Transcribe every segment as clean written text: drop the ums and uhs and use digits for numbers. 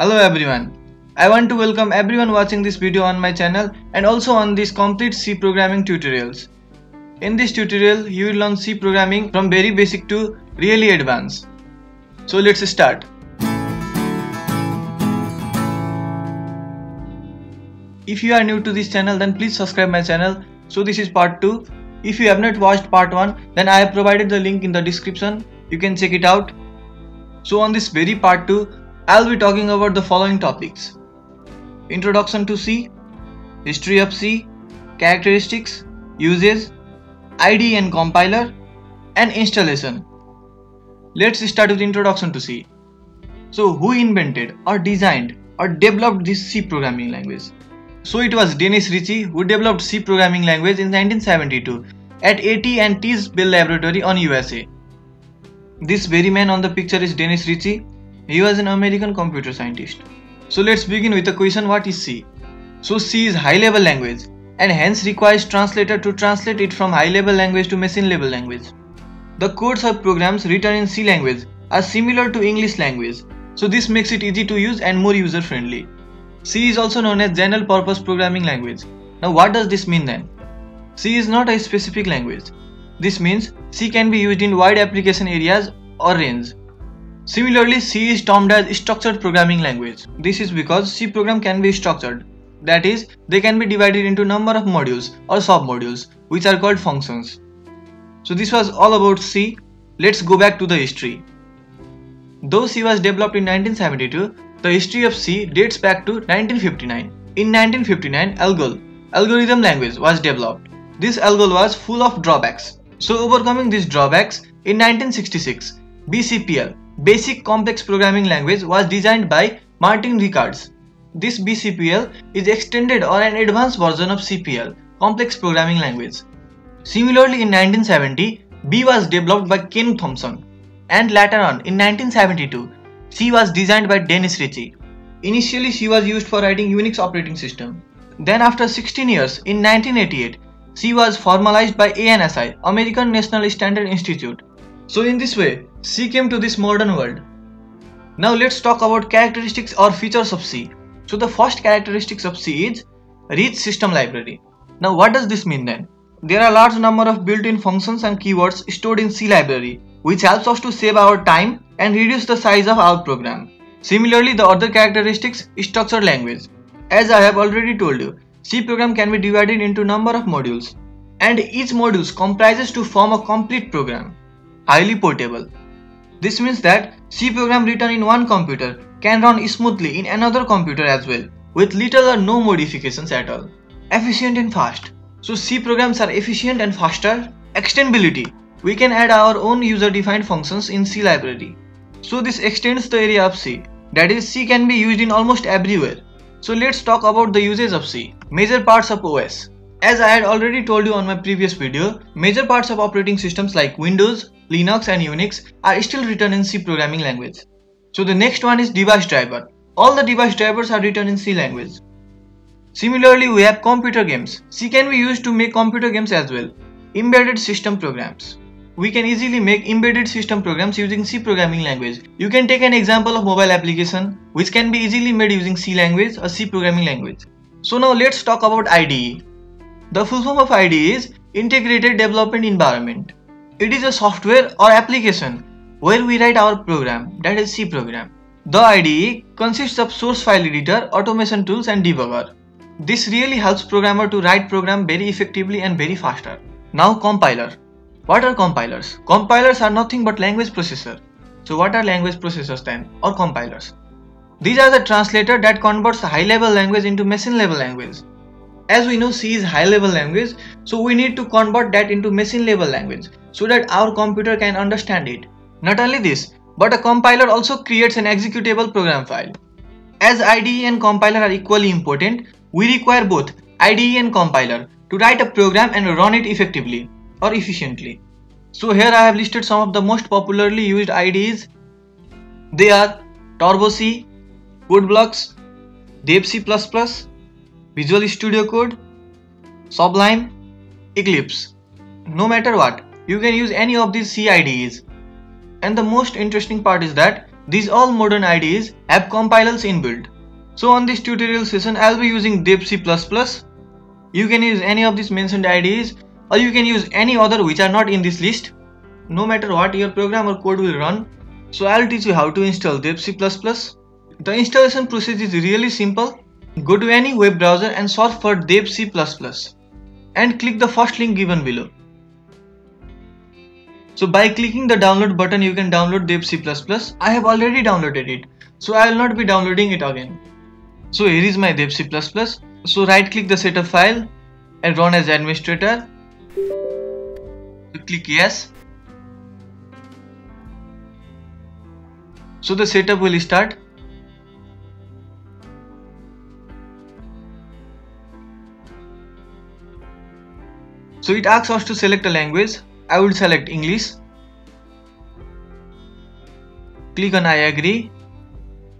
Hello everyone. I want to welcome everyone watching this video on my channel and also on these complete C programming tutorials. In this tutorial, you will learn C programming from very basic to really advanced. So let's start. If you are new to this channel, then please subscribe my channel. So this is part 2. If you have not watched part 1, then I have provided the link in the description. You can check it out. So on this very part 2, I'll be talking about the following topics: Introduction to C, History of C, Characteristics, Uses, IDE and Compiler, and Installation. Let's start with Introduction to C. So who invented or designed or developed this C programming language? So it was Dennis Ritchie who developed C programming language in 1972 at AT&T's Bell Laboratory on USA. This very man on the picture is Dennis Ritchie. He was an American computer scientist. So let's begin with the question, what is C? So C is high level language and hence requires translator to translate it from high level language to machine level language. The codes of programs written in C language are similar to English language. So this makes it easy to use and more user friendly. C is also known as general purpose programming language. Now what does this mean then? C is not a specific language. This means C can be used in wide application areas or range. Similarly, C is termed as structured programming language. This is because C program can be structured. That is, they can be divided into number of modules or sub-modules, which are called functions. So this was all about C. Let's go back to the history. Though C was developed in 1972, the history of C dates back to 1959. In 1959, ALGOL, algorithm language, was developed. This ALGOL was full of drawbacks. So overcoming these drawbacks, in 1966, BCPL, Basic Complex Programming Language, was designed by Martin Rickards. This BCPL is extended or an advanced version of CPL, Complex Programming Language. Similarly, in 1970, B was developed by Ken Thompson, and later on, in 1972, C was designed by Dennis Ritchie. Initially, C was used for writing Unix operating system. Then after 16 years, in 1988, C was formalized by ANSI, American National Standard Institute. So in this way, C came to this modern world. Now let's talk about characteristics or features of C. So the first characteristics of C is rich system library. Now what does this mean then? There are a large number of built-in functions and keywords stored in C library, which helps us to save our time and reduce the size of our program. Similarly, the other characteristics is structured language. As I have already told you, C program can be divided into number of modules, and each module comprises to form a complete program. Highly portable. This means that C program written in one computer can run smoothly in another computer as well, with little or no modifications at all. Efficient and fast. So C programs are efficient and faster. Extendability. We can add our own user-defined functions in C library. So this extends the area of C. That is, C can be used in almost everywhere. So let's talk about the uses of C. Major parts of OS. As I had already told you on my previous video, major parts of operating systems like Windows, Linux and Unix are still written in C programming language. So the next one is device driver. All the device drivers are written in C language. Similarly, we have computer games. C can be used to make computer games as well. Embedded system programs. We can easily make embedded system programs using C programming language. You can take an example of mobile application which can be easily made using C language or C programming language. So now let's talk about IDE. The full form of IDE is Integrated Development Environment. It is a software or application where we write our program, that is C program. The IDE consists of source file editor, automation tools and debugger. This really helps programmer to write program very effectively and very faster. Now compiler. What are compilers? Compilers are nothing but language processor. So what are language processors then, or compilers? These are the translator that converts high level language into machine level language. As we know, C is high level language, so we need to convert that into machine level language so that our computer can understand it. Not only this, but a compiler also creates an executable program file. As IDE and compiler are equally important, we require both IDE and compiler to write a program and run it effectively or efficiently. So here I have listed some of the most popularly used IDEs. They are Turbo C, CodeBlocks, Dev C++, Visual Studio Code, Sublime, Eclipse. No matter what, you can use any of these C IDEs. And the most interesting part is that These all modern IDEs have compilers inbuilt. So on this tutorial session I'll be using Dev C++. You can use any of these mentioned IDEs, or you can use any other which are not in this list. No matter what, your program or code will run. So I'll teach you how to install Dev C++. The installation process is really simple. Go to any web browser and search for Dev C++ and click the first link given below. So by clicking the download button you can download Dev C++. I have already downloaded it, so I will not be downloading it again. So here is my Dev C++. So right click the setup file and run as administrator. So click yes. So the setup will start. So it asks us to select a language. I would select English. Click on I agree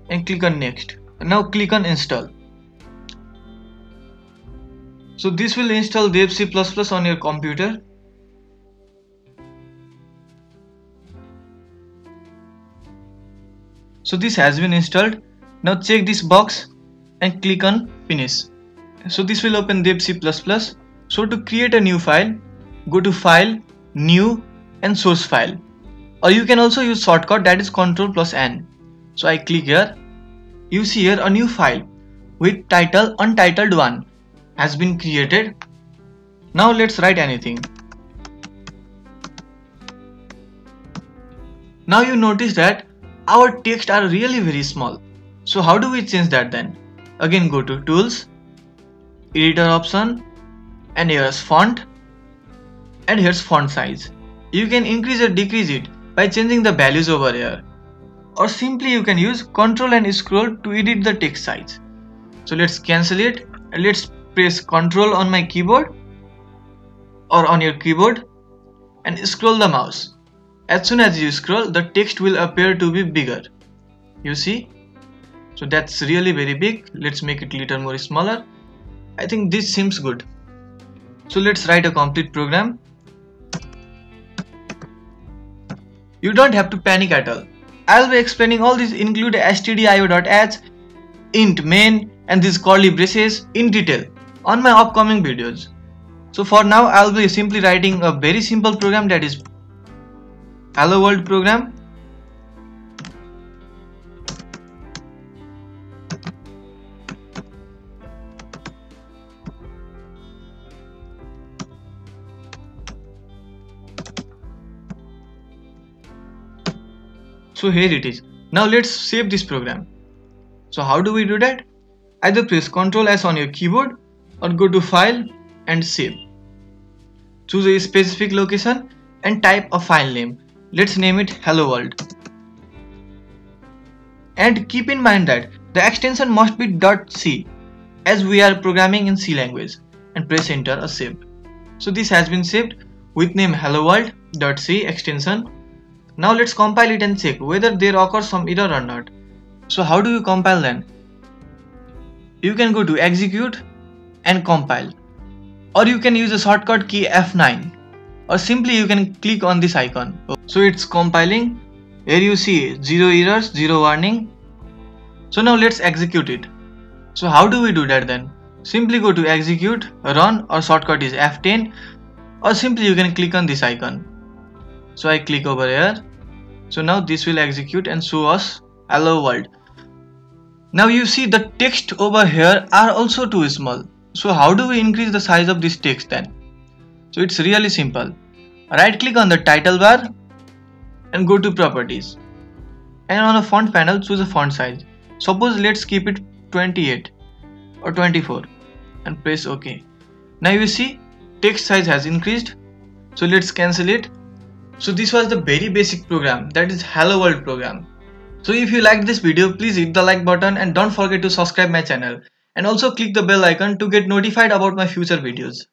and click on next. Now click on install. So this will install Dev C++ on your computer. So this has been installed. Now check this box and click on finish. So this will open Dev C++. So to create a new file, go to file, new and source file. Or you can also use shortcut, that is Ctrl+N. So I click here. You see here a new file with title untitled1 has been created. Now let's write anything. Now you notice that our text are really very small. So how do we change that then? Again go to tools, editor option, and here's font, and here's font size. You can increase or decrease it by changing the values over here, or simply you can use Ctrl and scroll to edit the text size. So let's cancel it and let's press Ctrl on my keyboard or on your keyboard and scroll the mouse. As soon as you scroll, the text will appear to be bigger. You see? So that's really very big. Let's make it a little more smaller. I think this seems good. So let's write a complete program. You don't have to panic at all. I'll be explaining all these include stdio.h, int main and these curly braces in detail on my upcoming videos. So for now I'll be simply writing a very simple program, that is hello world program. So here it is. Now let's save this program. So how do we do that? Either press Ctrl S on your keyboard or go to file and save. Choose a specific location and type a file name. Let's name it hello world. And keep in mind that the extension must be .c as we are programming in C language, and press enter or save. So this has been saved with name hello world.c extension. Now let's compile it and check whether there occurs some error or not. So how do you compile then? You can go to execute and compile, or you can use a shortcut key F9, or simply you can click on this icon. So it's compiling. Here you see 0 errors, 0 warning. So now let's execute it. So how do we do that then? Simply go to execute, run, or shortcut is F10, or simply you can click on this icon. So I click over here. So now this will execute and show us hello world. Now you see the text over here are also too small. So how do we increase the size of this text then? So it's really simple. Right click on the title bar and go to properties. And on a font panel choose a font size. Suppose let's keep it 28 or 24 and press OK. Now you see text size has increased. So let's cancel it. So this was the very basic program, that is hello world program. So if you liked this video, please hit the like button and don't forget to subscribe my channel, and also click the bell icon to get notified about my future videos.